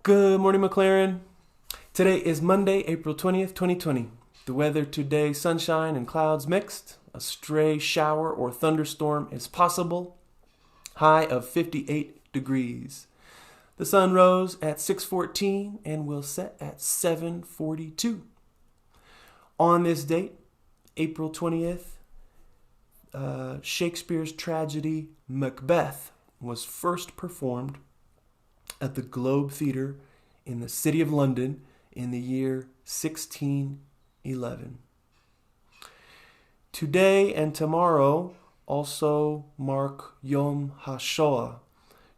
Good morning, MacLaren. Today is Monday, April 20th, 2020. The weather today, sunshine and clouds mixed. A stray shower or thunderstorm is possible. High of 58 degrees. The sun rose at 6:14 and will set at 7:42. On this date, April 20th, Shakespeare's tragedy Macbeth was first performed at the Globe Theatre in the City of London in the year 1611. Today and tomorrow also mark Yom HaShoah.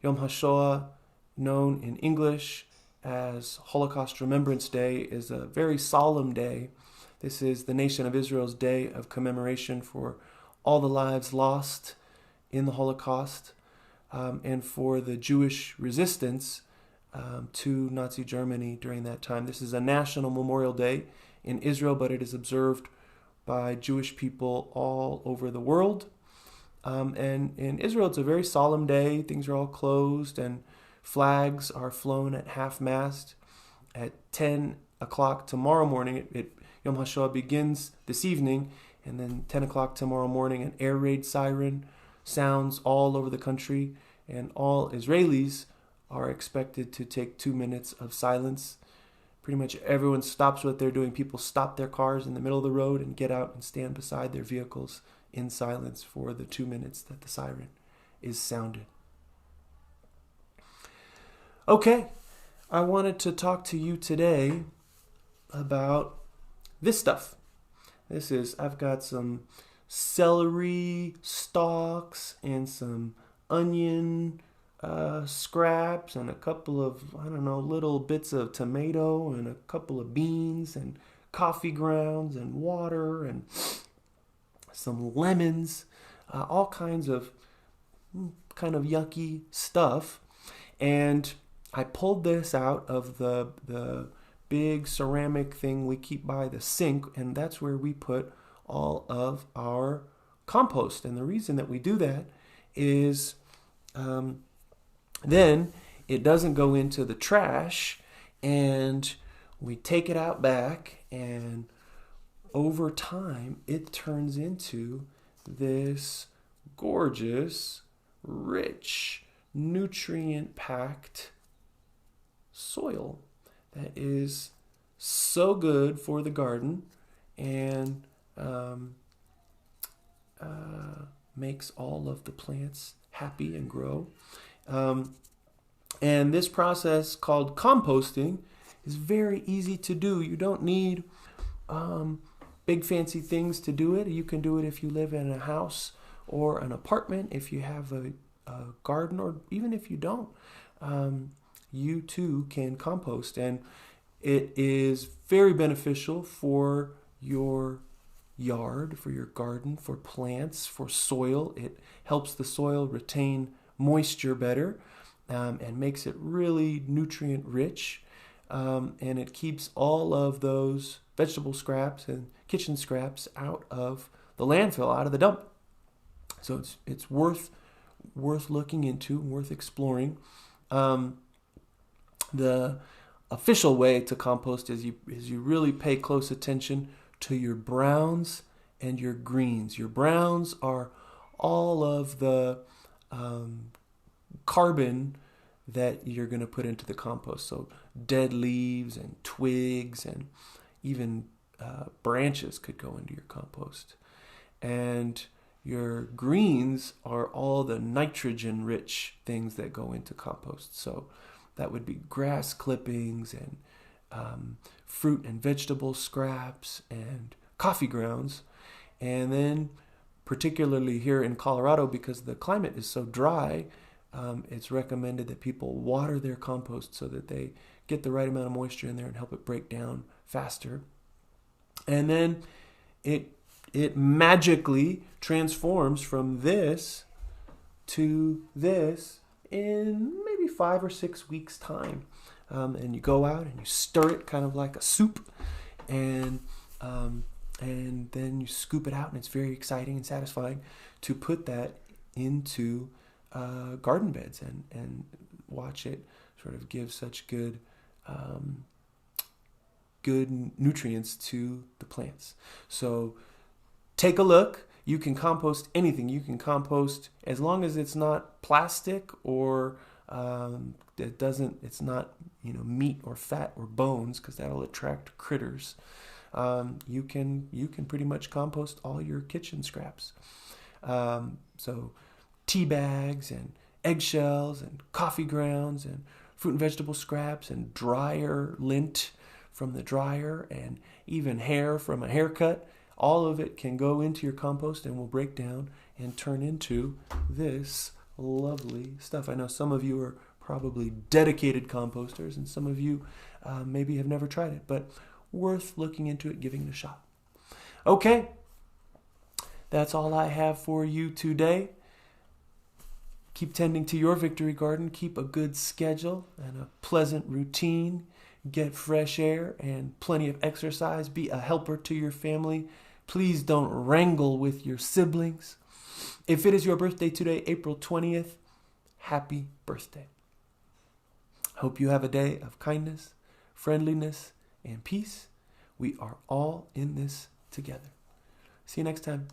Yom HaShoah, known in English as Holocaust Remembrance Day, is a very solemn day. This is the nation of Israel's day of commemoration for all the lives lost in the Holocaust, and for the Jewish resistance to Nazi Germany during that time. This is a national memorial day in Israel, but it is observed by Jewish people all over the world. And in Israel, it's a very solemn day. Things are all closed and flags are flown at half-mast. At 10 o'clock tomorrow morning, Yom HaShoah begins this evening, and then 10 o'clock tomorrow morning, an air raid siren sounds all over the country, and all Israelis are expected to take 2 minutes of silence. Pretty much everyone stops what they're doing. People stop their cars in the middle of the road and get out and stand beside their vehicles in silence for the 2 minutes that the siren is sounded. Okay, I wanted to talk to you today about this stuff. I've got some celery stalks and some onion scraps and a couple of, little bits of tomato and a couple of beans and coffee grounds and water and some lemons, all kinds of kind of yucky stuff. And I pulled this out of the big ceramic thing we keep by the sink, and that's where we put all of our compost. And the reason that we do that is then it doesn't go into the trash, and we take it out back, and over time it turns into this gorgeous, rich, nutrient-packed soil that is so good for the garden and makes all of the plants happy and grow. And this process called composting is very easy to do. You don't need big fancy things to do it. You can do it if you live in a house or an apartment, if you have a garden, or even if you don't. You too can compost, and it is very beneficial for your yard, for your garden, for plants, for soil. It helps the soil retain moisture better, and makes it really nutrient rich, and it keeps all of those vegetable scraps and kitchen scraps out of the landfill, out of the dump. So it's worth looking into, worth exploring. The official way to compost is you really pay close attention to your browns and your greens. Your browns are all of the carbon that you're going to put into the compost. So dead leaves and twigs and even branches could go into your compost. And your greens are all the nitrogen-rich things that go into compost. So that would be grass clippings and fruit and vegetable scraps and coffee grounds. And then particularly here in Colorado, because the climate is so dry, it's recommended that people water their compost so that they get the right amount of moisture in there and help it break down faster. And then it magically transforms from this to this in maybe 5 or 6 weeks' time. And you go out and you stir it kind of like a soup, and then you scoop it out, and it's very exciting and satisfying to put that into garden beds and watch it sort of give such good good nutrients to the plants. So take a look. You can compost anything. You can compost as long as it's not plastic or it's not meat or fat or bones, because that'll attract critters. You can pretty much compost all your kitchen scraps. So tea bags and eggshells and coffee grounds and fruit and vegetable scraps and dryer lint from the dryer and even hair from a haircut. All of it can go into your compost and will break down and turn into this lovely stuff. I know some of you are probably dedicated composters, and some of you maybe have never tried it, but worth looking into it, giving it a shot. Okay, that's all I have for you today. Keep tending to your victory garden. Keep a good schedule and a pleasant routine. Get fresh air and plenty of exercise. Be a helper to your family. Please don't wrangle with your siblings. If it is your birthday today, April 20th, happy birthday. Hope you have a day of kindness, friendliness, and peace. We are all in this together. See you next time.